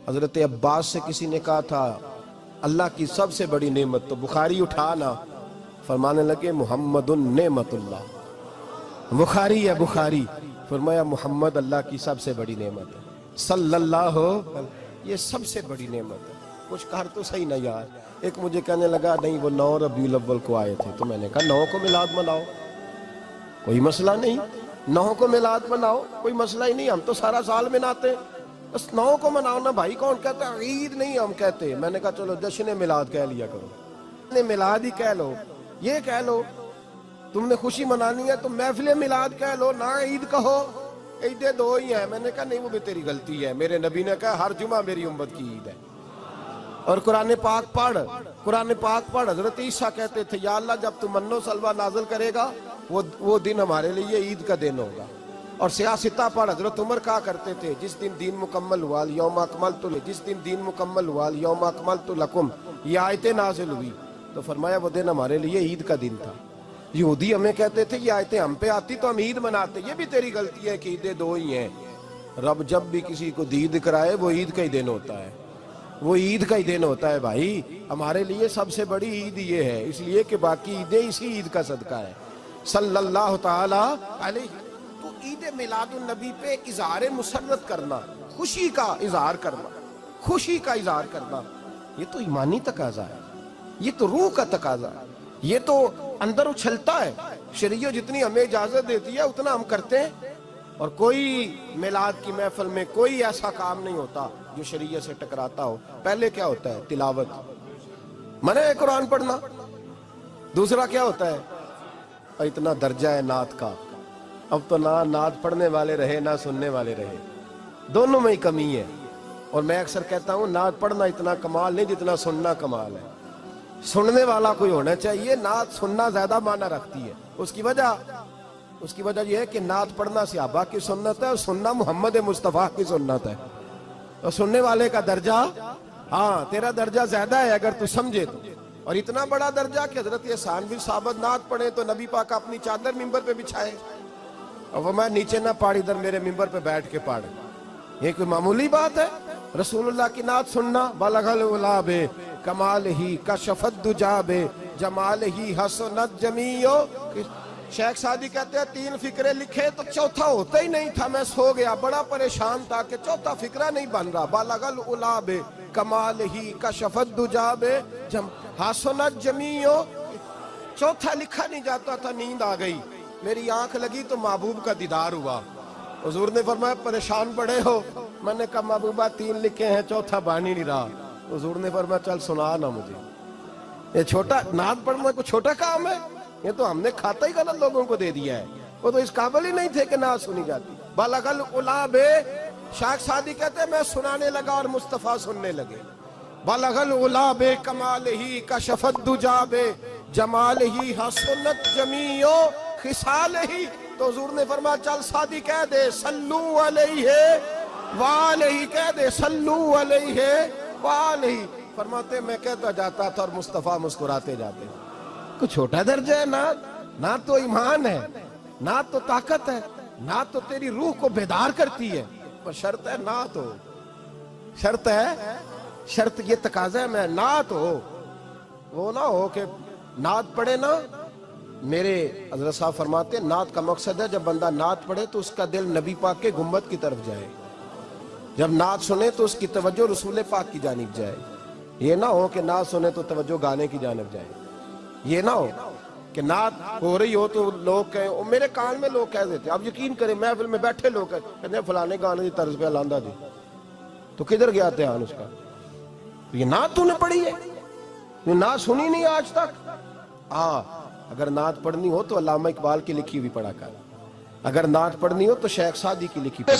حضرت عباس سے کسی نے کہا تھا اللہ کی سب سے بڑی نعمت، تو بخاری اٹھانا فرمانے لگے محمد نعمت اللہ، بخاری ہے بخاری، فرمایا محمد اللہ کی سب سے بڑی نعمت ہے، صلی اللہ یہ سب سے بڑی نعمت ہے۔ کچھ کہر تو صحیح نہ یار۔ ایک مجھے کہنے لگا نہیں وہ 9 ربیع الاول کو آئے تھے، تو میں نے کہا 9 کو میلاد مناؤ، کوئی مسئلہ نہیں، 9 کو میلاد مناؤ، کوئی مسئلہ ہی نہیں، ہم تو سارا سال مناتے ہیں، بس 9 کو مناؤ نا بھائی۔ کون کہتا ہے عید نہیں ہم کہتے؟ میں نے کہا چلو جشن میلاد کہہ لیا کرو، میلاد ہی کہہ لو، یہ کہہ لو تم نے خوشی منانی ہے تو محفل میلاد کہہ لو، نہ عید کہو، عیدیں 2 ہی ہیں۔ میں نے کہا نہیں وہ بھی تیری غلطی ہے، میرے نبی نے کہا ہر جمعہ میری امت کی عید ہے۔ اور قرآن پاک پڑھ، قرآن پاک پڑھ۔ حضرت عیسیٰ کہتے تھے یا اللہ جب تو من و سلوہ نازل کرے گا وہ دن ہمارے لیے عید کا دن ہوگا۔ اور سیاستہ پڑھ، حضرت عمر کہا کرتے تھے جس دن دین مکمل ہوا یوم اکملت، جس دن دین مکمل ہوا یوم اکملت لکم، یہ آیتیں نازل ہوئی تو فرمایا وہ دن ہمارے لیے عید کا دن تھا۔ یہودی ہمیں کہتے تھے یہ آیتیں ہم پہ آتی تو ہم عید مناتے، یہ بھی تیری غلطی ہے کہ عیدیں 2 ہی ہیں۔ رب جب بھی کسی کو دید کرائے وہ عید کا ہی دن ہوتا ہے، وہ عید کا ہی دن ہوتا ہے بھائی۔ ہمارے لیے سب سے بڑی عید یہ ہے، اس لیے کہ باقی عیدیں اسی عید کا صدقہ ہے صلی اللہ تعالی علیہ۔ تو عید میلاد النبی پہ اظہار مسرت کرنا، خوشی کا اظہار کرنا، خوشی کا اظہار کرنا، یہ تو ایمانی تقاضا ہے، یہ تو روح کا تقاضا ہے، یہ تو اندر اچھلتا ہے۔ شریعت جتنی ہمیں اجازت دیتی ہے اتنا ہم کرتے ہیں، اور کوئی میلاد کی محفل میں کوئی ایسا کام نہیں ہوتا جو شریعت سے ٹکراتا ہو۔ پہلے کیا ہوتا ہے؟ تلاوت، منع ہے قرآن پڑھنا۔ دوسرا کیا ہوتا ہے؟ اتنا درجہ ہے نعت کا، اب تو نہ نعت پڑھنے والے رہے نہ سننے والے رہے، دونوں میں ہی کمی ہے۔ اور میں اکثر کہتا ہوں نعت پڑھنا اتنا کمال نہیں جتنا سننا کمال ہے۔ سننے والا کوئی ہونا چاہیے، نعت سننا زیادہ معنی رکھتی ہے۔ اس کی وجہ یہ ہے کہ نعت پڑھنا صحابہ کی سنت ہے اور سننا محمد مصطفیٰ کی سنت ہے، اور سننے والے کا درجہ، ہاں تیرا درجہ زیادہ ہے اگر تو سمجھے تو۔ اور اتنا بڑا درجہ کہ حضرت احسان بن ثابت نعت پڑھے تو نبی پاک اپنی چادر ممبر پہ بچھائے اور وہ میں نیچے نہ پاڑ، ادھر میرے ممبر پہ بیٹھ کے پاڑ، یہ کوئی معمولی بات ہے؟ رسول اللہ کی نعت سننا، بلغ العلا بے کمال ہی کشفت دجا بے جمال ہی حسنت جمیع۔ شیخ سعدی کہتے ہیں 3 فقرے لکھے تو چوتھا ہوتا ہی نہیں تھا، میں سو گیا، بڑا پریشان تھا کہ چوتھا فقرہ نہیں بن رہا۔ بلغ العلا بے کمال ہی کشفت دجا بے حسنت جمیع، چوتھا لکھا نہیں جاتا تھا، نیند آ گئی، میری آنکھ لگی تو محبوب کا دیدار ہوا۔ حضور نے فرمایا پریشان پڑے ہو؟ میں نے کہا محبوبہ 3 لکھے ہیں چوتھا بن ہی نہیں رہا۔ حضور نے فرمایا چل سنا نا مجھے، یہ چھوٹا نعت پڑھنا کوئی چھوٹا کام ہے؟ یہ تو ہم نے کھاتا ہی غلط لوگوں کو دے دیا ہے، وہ تو اس قابل ہی نہیں تھے کہ نعت سنی جاتی۔ بلغ العلا بے، شیخ سعدی کہتے ہیں میں سنانے لگا اور مصطفیٰ سننے لگے۔ بلغ العلا بے کمال ہی کشفت دجا بے جمال ہی حسنت جمیع خصال ہی۔ تو حضور نے فرمایا چل سعدی کہہ دے صلو علیہ وآلہ، کہہ دے صلو علیہ وآلہ۔ فرماتے میں کہتا جاتا تھا اور مصطفیٰ مسکراتے جاتے۔ کوئی چھوٹا درجہ ہے نعت؟ نعت تو ایمان ہے، نعت تو طاقت ہے، نعت تو تیری روح کو بیدار کرتی ہے، پر شرط ہے نعت ہو، شرط ہے، شرط یہ تقاضا ہے میں نعت ہو، وہ نہ ہو کہ نعت پڑھے نا۔ میرے حضرت صاحب فرماتے ہیں نعت کا مقصد ہے جب بندہ نعت پڑھے تو اس کا دل نبی پاک کے گنبد کی طرف جائے، جب نعت سنے تو اس کی توجہ رسول پاک کی جانب جائے۔ یہ نہ ہو کہ نعت سنے تو توجہ گانے کی جانب جائے، یہ نہ ہو کہ نعت ہو رہی ہو تو لوگ کہیں، میرے کان میں لوگ کہہ دیتے، اب یقین کریں محفل میں بیٹھے لوگ کہتے ہیں فلانے گانے کی طرز پہ لاندہ جی، تو کدھر گیا دھیان اس کا؟ یہ نعت تو نے پڑھی ہے، یہ نعت سنی نہیں آج تک۔ اگر نعت پڑھنی ہو تو علامہ اقبال کی لکھی ہوئی پڑھا کر، اگر نعت پڑھنی ہو تو شیخ سعدی کی لکھی پڑھا۔